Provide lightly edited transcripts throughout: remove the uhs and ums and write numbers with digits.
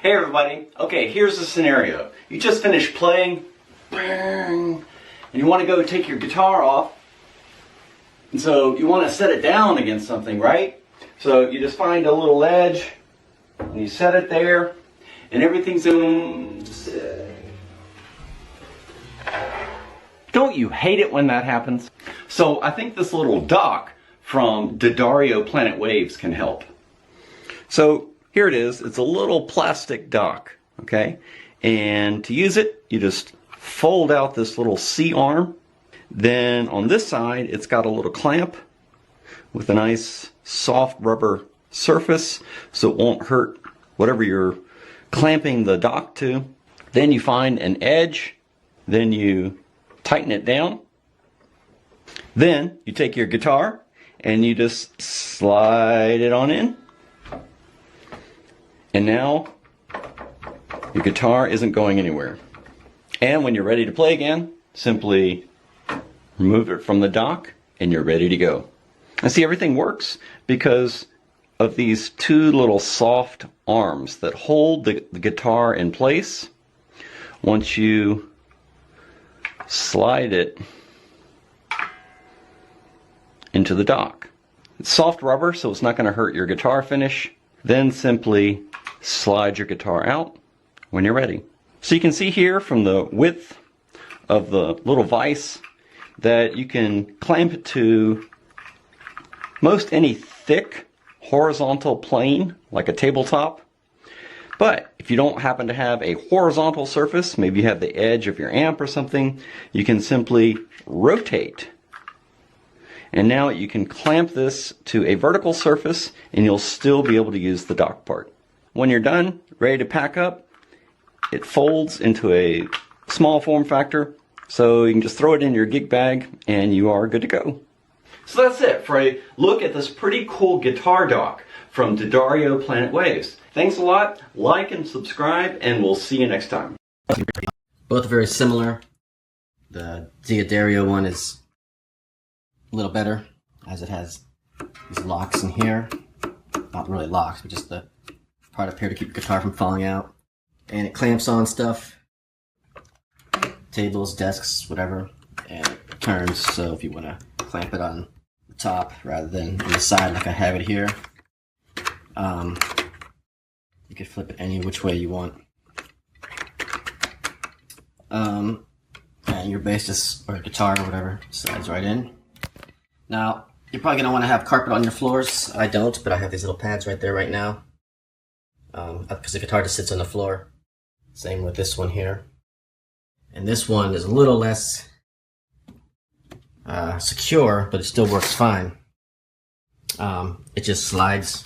Hey everybody, okay, here's the scenario. You just finished playing, and you want to go take your guitar off, and so you want to set it down against something, right? So you just find a little ledge, and you set it there, and everything's in. Don't you hate it when that happens? So I think this little dock from D'Addario Planet Waves can help. So here it is. It's a little plastic dock, okay? And to use it, you just fold out this little C-arm. Then on this side, it's got a little clamp with a nice soft rubber surface so it won't hurt whatever you're clamping the dock to. Then you find an edge. Then you tighten it down. Then you take your guitar and you just slide it on in. And now your guitar isn't going anywhere. And when you're ready to play again, simply remove it from the dock and you're ready to go. And see, everything works because of these two little soft arms that hold the guitar in place once you slide it into the dock. It's soft rubber, so it's not going to hurt your guitar finish. Then simply slide your guitar out when you're ready. So you can see here from the width of the little vise that you can clamp it to most any thick horizontal plane, like a tabletop. But if you don't happen to have a horizontal surface, maybe you have the edge of your amp or something, you can simply rotate. And now you can clamp this to a vertical surface and you'll still be able to use the dock part. When you're done, ready to pack up, it folds into a small form factor, so you can just throw it in your gig bag and you are good to go. So that's it for a look at this pretty cool guitar dock from D'Addario Planet Waves. Thanks a lot, like and subscribe, and we'll see you next time. Both very similar. The D'Addario one is a little better, as it has these locks in here. Not really locks, but just the part up here to keep the guitar from falling out. And it clamps on stuff, tables, desks, whatever, and it turns, so if you want to clamp it on the top rather than on the side like I have it here, you can flip it any which way you want. And your bass just, or guitar or whatever, slides right in. Now, you're probably going to want to have carpet on your floors. I don't, but I have these little pads right there right now. Because the guitar just sits on the floor. Same with this one here. And this one is a little less secure, but it still works fine. It just slides,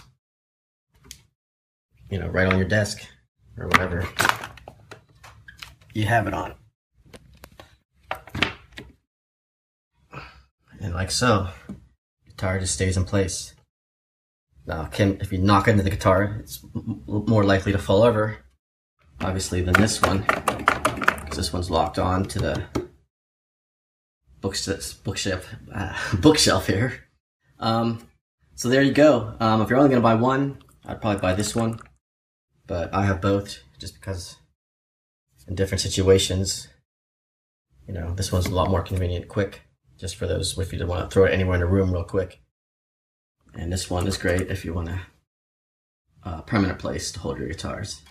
you know, right on your desk or whatever you have it on. And like so, the guitar just stays in place. Now, if you knock into the guitar, it's more likely to fall over, obviously, than this one, because this one's locked on to the bookshelf here. So there you go. If you're only going to buy one, I'd probably buy this one, but I have both just because in different situations, you know, this one's a lot more convenient, quick, just for those if you want to throw it anywhere in the room real quick. And this one is great if you want a permanent place to hold your guitars.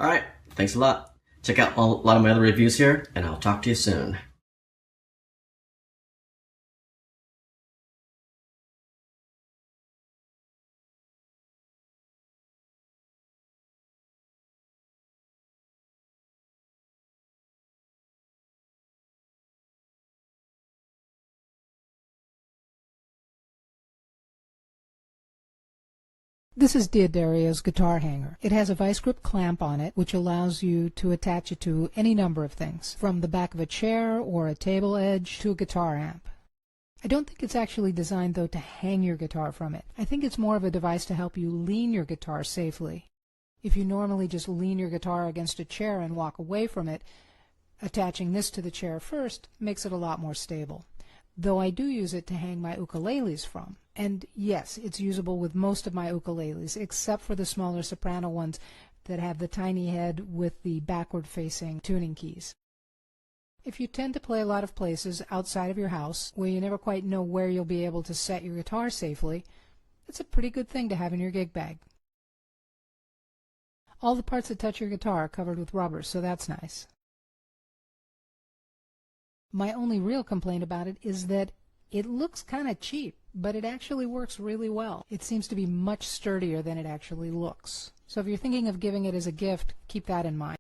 Alright, thanks a lot. Check out a lot of my other reviews here, and I'll talk to you soon. This is D'Addario's guitar hanger. It has a vice grip clamp on it, which allows you to attach it to any number of things, from the back of a chair or a table edge to a guitar amp. I don't think it's actually designed, though, to hang your guitar from it. I think it's more of a device to help you lean your guitar safely. If you normally just lean your guitar against a chair and walk away from it, attaching this to the chair first makes it a lot more stable. Though I do use it to hang my ukuleles from. And yes, it's usable with most of my ukuleles, except for the smaller soprano ones, that have the tiny head with the backward-facing tuning keys. If you tend to play a lot of places outside of your house where you never quite know where you'll be able to set your guitar safely, it's a pretty good thing to have in your gig bag. All the parts that touch your guitar are covered with rubber, so that's nice. My only real complaint about it is that it looks kind of cheap, but it actually works really well. It seems to be much sturdier than it actually looks. So if you're thinking of giving it as a gift, keep that in mind.